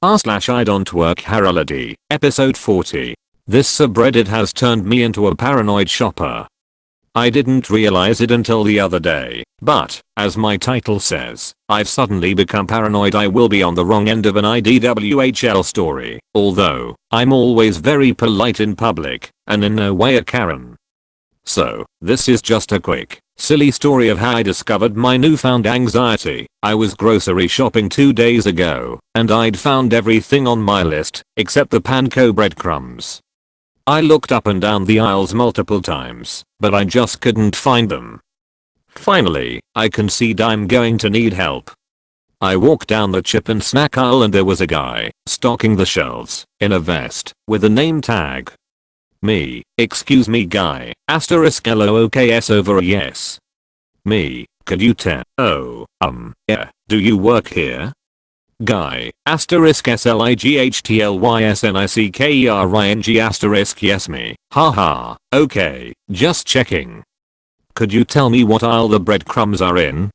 r/IDontWorkHereLady, episode 40. This subreddit has turned me into a paranoid shopper. I didn't realize it until the other day, but, as my title says, I've suddenly become paranoid I will be on the wrong end of an IDWHL story, although, I'm always very polite in public, and in no way a Karen. So, this is just a quick, silly story of how I discovered my newfound anxiety. I was grocery shopping 2 days ago, and I'd found everything on my list, except the panko breadcrumbs. I looked up and down the aisles multiple times, but I just couldn't find them. Finally, I concede I'm going to need help. I walked down the chip and snack aisle and there was a guy, stocking the shelves, in a vest, with a name tag. Me, excuse me guy, *LOOKS over a yes. Me, could you tell? Oh, yeah, do you work here? Guy, *SLIGHTLYSNICKERING yes me, haha, okay, just checking. Could you tell me what aisle the breadcrumbs are in?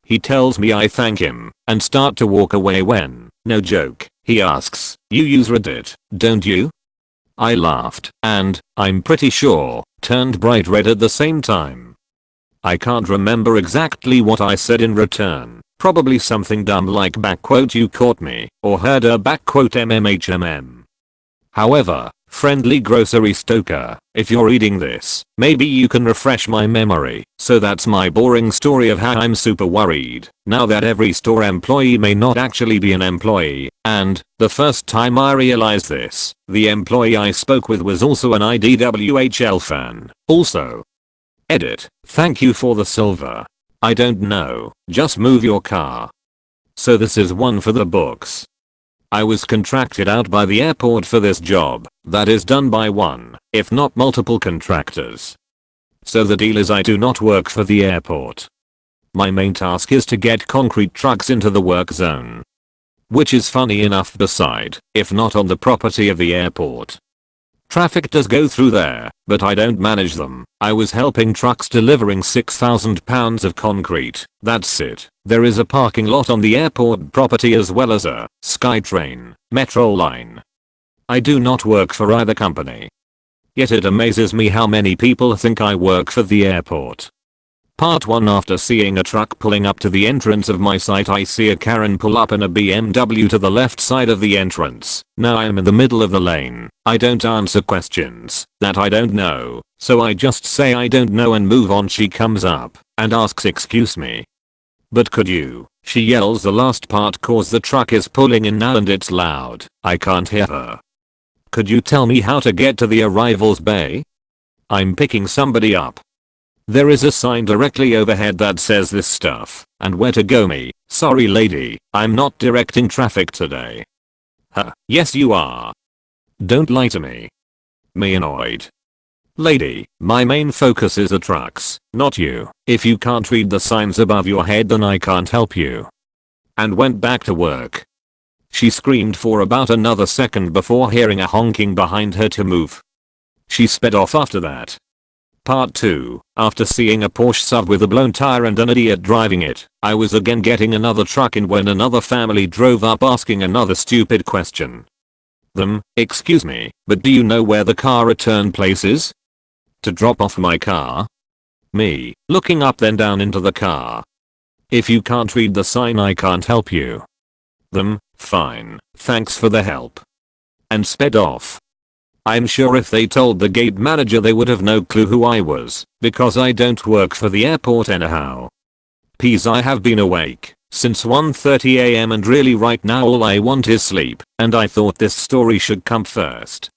He tells me I thank him, and start to walk away when, no joke, he asks, you use Reddit, don't you? I laughed, and, I'm pretty sure, turned bright red at the same time. I can't remember exactly what I said in return, probably something dumb like "you caught me," or heard her "mmHmm." However, friendly grocery stoker, if you're reading this, maybe you can refresh my memory. So that's my boring story of how I'm super worried now that every store employee may not actually be an employee, and, the first time I realized this, the employee I spoke with was also an IDWHL fan. Also. Edit, thank you for the silver. I don't know, just move your car. So this is one for the books. I was contracted out by the airport for this job, that is done by one, if not multiple contractors. So the deal is I do not work for the airport. My main task is to get concrete trucks into the work zone. Which is funny enough beside, if not on the property of the airport. Traffic does go through there, but I don't manage them. I was helping trucks delivering 6,000 pounds of concrete, that's it. There is a parking lot on the airport property as well as a SkyTrain, metro line. I do not work for either company. Yet it amazes me how many people think I work for the airport. Part 1. After seeing a truck pulling up to the entrance of my site, I see a Karen pull up in a BMW to the left side of the entrance. Now I'm in the middle of the lane. I don't answer questions that I don't know, so I just say I don't know and move on. She comes up and asks excuse me. But could you? She yells the last part cause the truck is pulling in now and it's loud. I can't hear her. Could you tell me how to get to the arrivals bay? I'm picking somebody up. There is a sign directly overhead that says this stuff, and where to go. Me, sorry lady, I'm not directing traffic today. Huh, yes you are. Don't lie to me. Me annoyed. Lady, my main focus is the trucks, not you. If you can't read the signs above your head then I can't help you. And went back to work. She screamed for about another second before hearing a honking behind her to move. She sped off after that. Part 2. After seeing a Porsche sub with a blown tire and an idiot driving it, I was again getting another truck in when another family drove up asking another stupid question. Excuse me, but do you know where the car return place is? To drop off my car? Me, looking up then down into the car. If you can't read the sign I can't help you. Fine, thanks for the help. And sped off. I'm sure if they told the gate manager they would have no clue who I was, because I don't work for the airport anyhow. Peas, I have been awake since 1:30 AM and really right now all I want is sleep, and I thought this story should come first.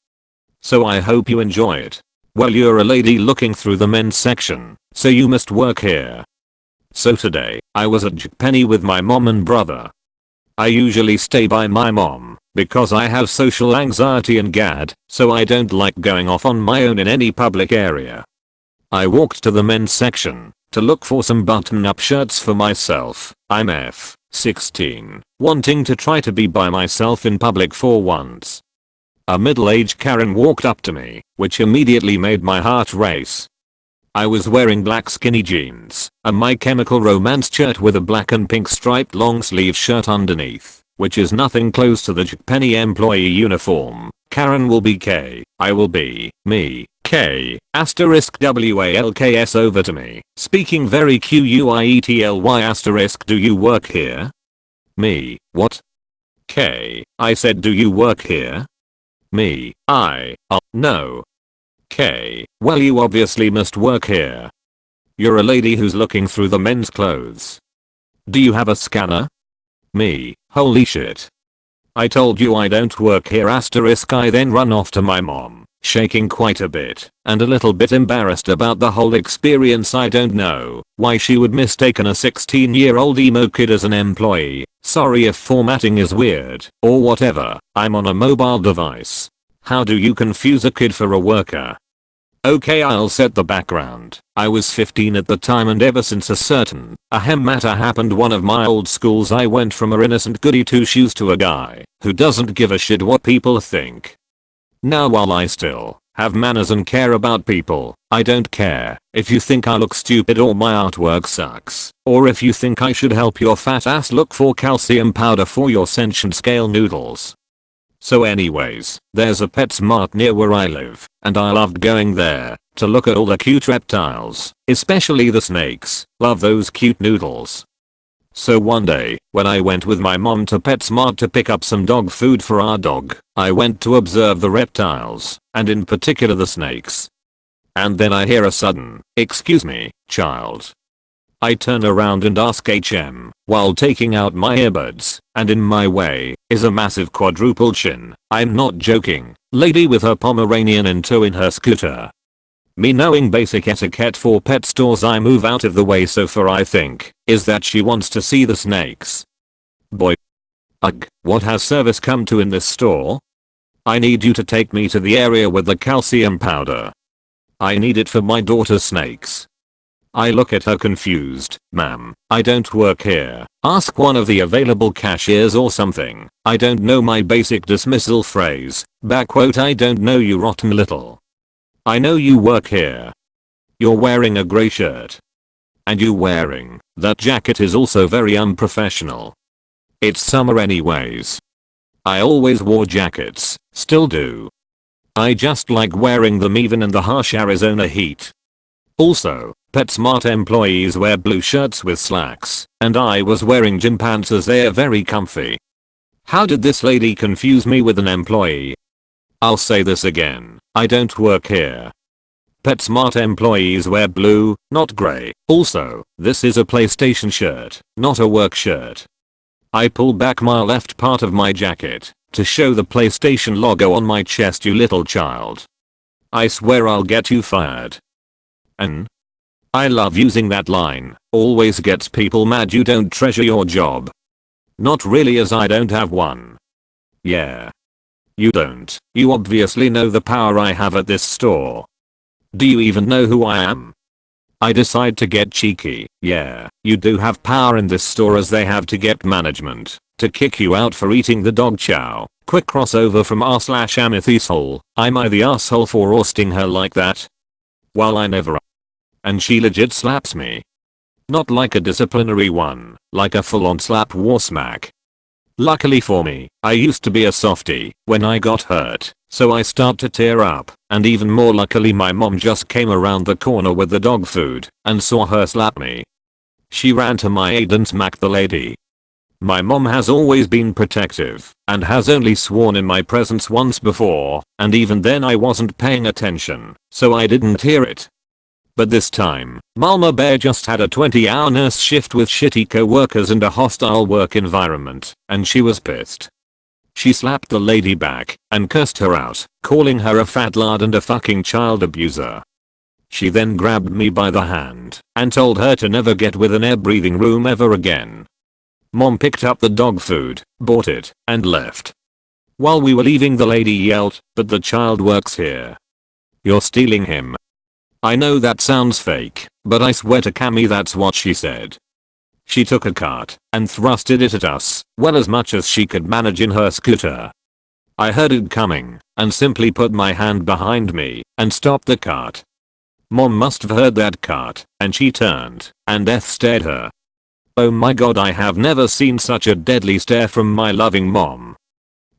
So I hope you enjoy it. Well, you're a lady looking through the men's section, so you must work here. So today, I was at JCPenney with my mom and brother. I usually stay by my mom, because I have social anxiety and GAD, so I don't like going off on my own in any public area. I walked to the men's section to look for some button-up shirts for myself. I'm 16, wanting to try to be by myself in public for once. A middle-aged Karen walked up to me, which immediately made my heart race. I was wearing black skinny jeans, a My Chemical Romance shirt with a black and pink striped long sleeve shirt underneath, which is nothing close to the JCPenney employee uniform. Karen will be K. I will be me. K. Asterisk WALKS over to me. Speaking very QUIETLY asterisk do you work here? Me. What? K. I said do you work here? Me. No. K. Well you obviously must work here. You're a lady who's looking through the men's clothes. Do you have a scanner? Me. Holy shit. I told you I don't work here asterisk I then run off to my mom, shaking quite a bit, and a little bit embarrassed about the whole experience. I don't know why she would mistaken a 16-year-old emo kid as an employee. Sorry if formatting is weird, or whatever, I'm on a mobile device. How do you confuse a kid for a worker? Okay, I'll set the background. I was 15 at the time, and ever since a certain ahem matter happened one of my old schools, I went from a innocent goody two shoes to a guy who doesn't give a shit what people think. Now while I still have manners and care about people, I don't care if you think I look stupid or my artwork sucks, or if you think I should help your fat ass look for calcium powder for your sentient scale noodles. So anyways, there's a PetSmart near where I live, and I loved going there to look at all the cute reptiles, especially the snakes. Love those cute noodles. So one day, when I went with my mom to PetSmart to pick up some dog food for our dog, I went to observe the reptiles, and in particular the snakes. And then I hear a sudden, "Excuse me, child." I turn around and ask HM, while taking out my earbuds, and in my way is a massive quadruple chin, I'm not joking, lady with her Pomeranian in tow in her scooter. Me knowing basic etiquette for pet stores, I move out of the way. So far I think is that she wants to see the snakes. Boy. Ugh, what has service come to in this store? I need you to take me to the area with the calcium powder. I need it for my daughter's snakes. I look at her confused. Ma'am, I don't work here. Ask one of the available cashiers or something. I don't know my basic dismissal phrase. Backquote, I don't know you rotten little. I know you work here. You're wearing a grey shirt. And you wearing that jacket is also very unprofessional. It's summer anyways. I always wore jackets, still do. I just like wearing them even in the harsh Arizona heat. Also, PetSmart employees wear blue shirts with slacks, and I was wearing gym pants as they are very comfy. How did this lady confuse me with an employee? I'll say this again, I don't work here. PetSmart employees wear blue, not grey. Also, this is a PlayStation shirt, not a work shirt. I pull back my left part of my jacket to show the PlayStation logo on my chest. You little child. I swear I'll get you fired. And I love using that line, always gets people mad. You don't treasure your job. Not really, as I don't have one. Yeah. You don't. You obviously know the power I have at this store. Do you even know who I am? I decide to get cheeky. Yeah, you do have power in this store, as they have to get management to kick you out for eating the dog chow. Quick crossover from r/Amethyst. Am I the asshole for roasting her like that? Well, I never. And she legit slaps me. Not like a disciplinary one, like a full-on slap war smack. Luckily for me, I used to be a softie when I got hurt, so I start to tear up, and even more luckily my mom just came around the corner with the dog food and saw her slap me. She ran to my aid and smacked the lady. My mom has always been protective and has only sworn in my presence once before, and even then I wasn't paying attention, so I didn't hear it. But this time, Mama Bear just had a 20-hour nurse shift with shitty co-workers and a hostile work environment, and she was pissed. She slapped the lady back and cursed her out, calling her a fat lard and a fucking child abuser. She then grabbed me by the hand and told her to never get with an air-breathing room ever again. Mom picked up the dog food, bought it, and left. While we were leaving, the lady yelled, "But the child works here. You're stealing him." I know that sounds fake, but I swear to Cammy that's what she said. She took a cart and thrusted it at us, well, as much as she could manage in her scooter. I heard it coming and simply put my hand behind me and stopped the cart. Mom must have heard that cart, and she turned and stared her. Oh my god, I have never seen such a deadly stare from my loving mom.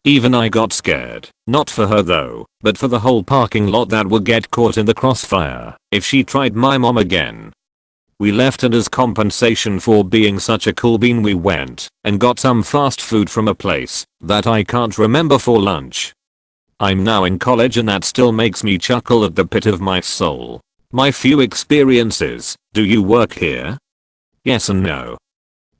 Even I got scared, not for her though, but for the whole parking lot that would get caught in the crossfire if she tried my mom again. We left, and as compensation for being such a cool bean we went and got some fast food from a place that I can't remember for lunch. I'm now in college and that still makes me chuckle at the pit of my soul. My few experiences. Do you work here? Yes and no.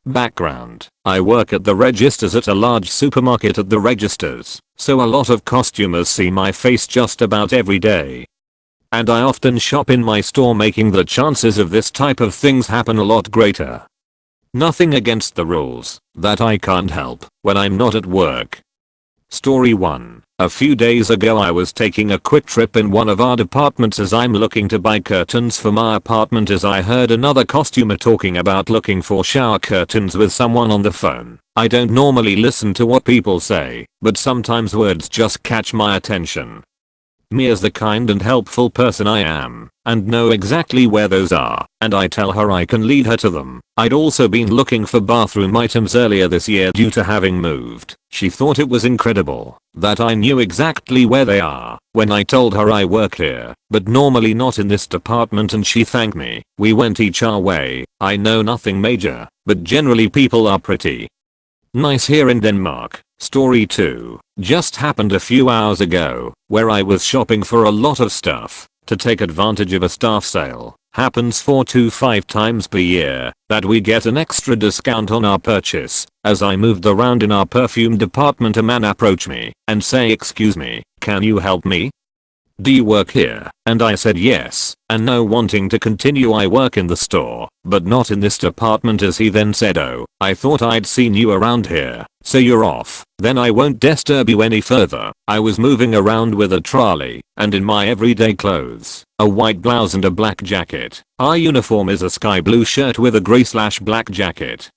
Background: I work at the registers at a large supermarket. At the registers, so a lot of costumers see my face just about every day. And I often shop in my store, making the chances of this type of things happen a lot greater. Nothing against the rules that I can't help when I'm not at work. Story 1. A few days ago I was taking a quick trip in one of our departments as I'm looking to buy curtains for my apartment, as I heard another costumer talking about looking for shower curtains with someone on the phone. I don't normally listen to what people say, but sometimes words just catch my attention. Me as the kind and helpful person I am, and know exactly where those are, and I tell her I can lead her to them. I'd also been looking for bathroom items earlier this year due to having moved. She thought it was incredible that I knew exactly where they are when I told her I work here, but normally not in this department, and she thanked me. We went each our way. I know nothing major, but generally people are pretty nice here in Denmark. Story 2. Just happened a few hours ago, where I was shopping for a lot of stuff to take advantage of a staff sale. Happens 4 to 5 times per year that we get an extra discount on our purchase. As I moved around in our perfume department, a man approached me and say, "Excuse me, can you help me? Do you work here?" And I said yes, and no, wanting to continue. "I work in the store, but not in this department." As he then said, "Oh, I thought I'd seen you around here, so you're off. Then I won't disturb you any further." I was moving around with a trolley and in my everyday clothes, a white blouse and a black jacket. Our uniform is a sky blue shirt with a grey/black jacket,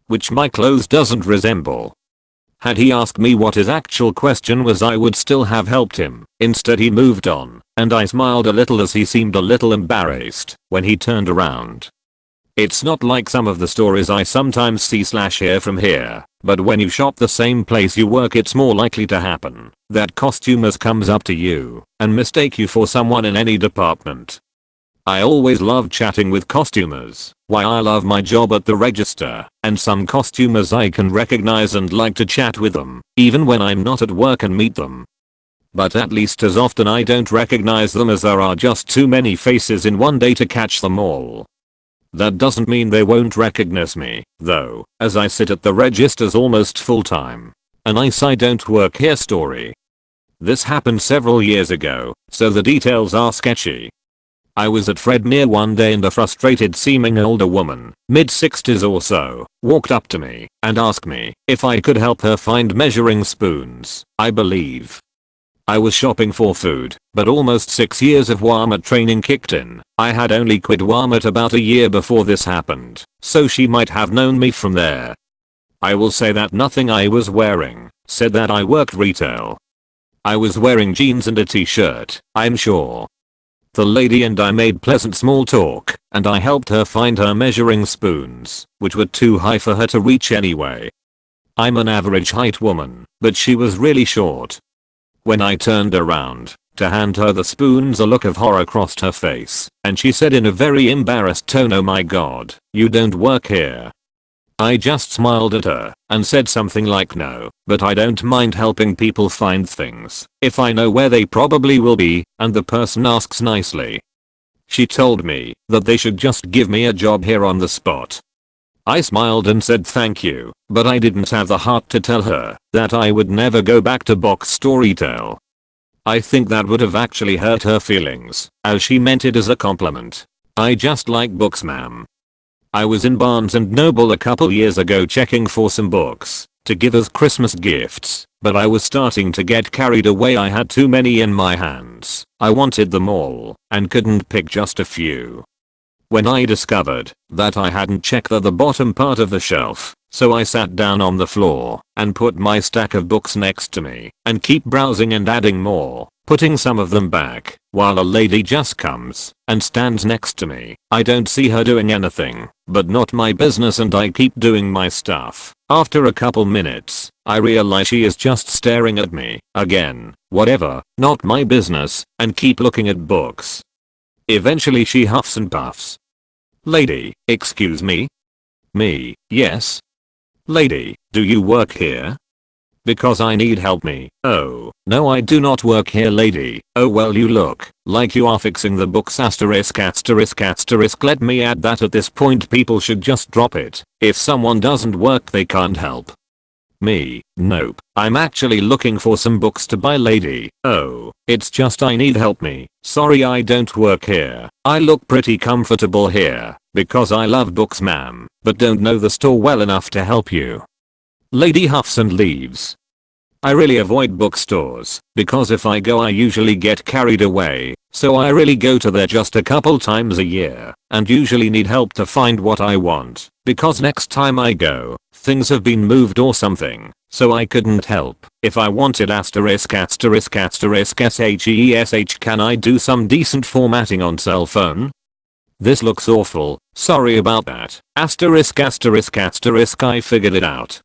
which my clothes doesn't resemble. Had he asked me what his actual question was, I would still have helped him. Instead he moved on, and I smiled a little as he seemed a little embarrassed when he turned around. It's not like some of the stories I sometimes see/hear from here, but when you shop the same place you work, it's more likely to happen that costumers comes up to you and mistake you for someone in any department. I always love chatting with costumers. Why, I love my job at the register, and some costumers I can recognize and like to chat with them, even when I'm not at work and meet them. But at least as often I don't recognize them, as there are just too many faces in one day to catch them all. That doesn't mean they won't recognize me, though, as I sit at the registers almost full time. A nice "I don't work here" story. This happened several years ago, so the details are sketchy. I was at Fred Meyer one day and a frustrated seeming older woman, mid-60s or so, walked up to me and asked me if I could help her find measuring spoons, I believe. I was shopping for food, but almost 6 years of Walmart training kicked in. I had only quit Walmart about a year before this happened, so she might have known me from there. I will say that nothing I was wearing said that I worked retail. I was wearing jeans and a t-shirt, I'm sure. The lady and I made pleasant small talk, and I helped her find her measuring spoons, which were too high for her to reach anyway. I'm an average height woman, but she was really short. When I turned around to hand her the spoons, a look of horror crossed her face, and she said in a very embarrassed tone, "Oh my god, you don't work here." I just smiled at her and said something like, "No, but I don't mind helping people find things if I know where they probably will be," and the person asks nicely. She told me that they should just give me a job here on the spot. I smiled and said thank you, but I didn't have the heart to tell her that I would never go back to box store retail. I think that would have actually hurt her feelings, as she meant it as a compliment. "I just like books, ma'am." I was in Barnes and Noble a couple years ago checking for some books to give as Christmas gifts, but I was starting to get carried away. I had too many in my hands. I wanted them all and couldn't pick just a few. When I discovered that I hadn't checked the bottom part of the shelf, so I sat down on the floor and put my stack of books next to me and keep browsing and adding more. putting some of them back, while a lady just comes and stands next to me. I don't see her doing anything, but not my business, and I keep doing my stuff. After a couple minutes, I realize she is just staring at me. Again, whatever, not my business, and keep looking at books. Eventually she huffs and puffs. Lady, excuse me? Me, yes. Lady, do you work here? Because I need help me. Oh, no, I do not work here, lady. Oh well, you look like you are fixing the books asterisk asterisk asterisk. Let me add that at this point people should just drop it. If someone doesn't work they can't help. Me, nope. I'm actually looking for some books to buy, lady. Oh, it's just I need help me. Sorry, I don't work here. I look pretty comfortable here because I love books, ma'am, but don't know the store well enough to help you. Lady huffs and leaves. I really avoid bookstores because if I go I usually get carried away, so I really go to there just a couple times a year and usually need help to find what I want because next time I go, things have been moved or something, so I couldn't help. If I wanted asterisk asterisk asterisk shesh, can I do some decent formatting on cell phone? This looks awful, sorry about that. Asterisk asterisk asterisk, I figured it out.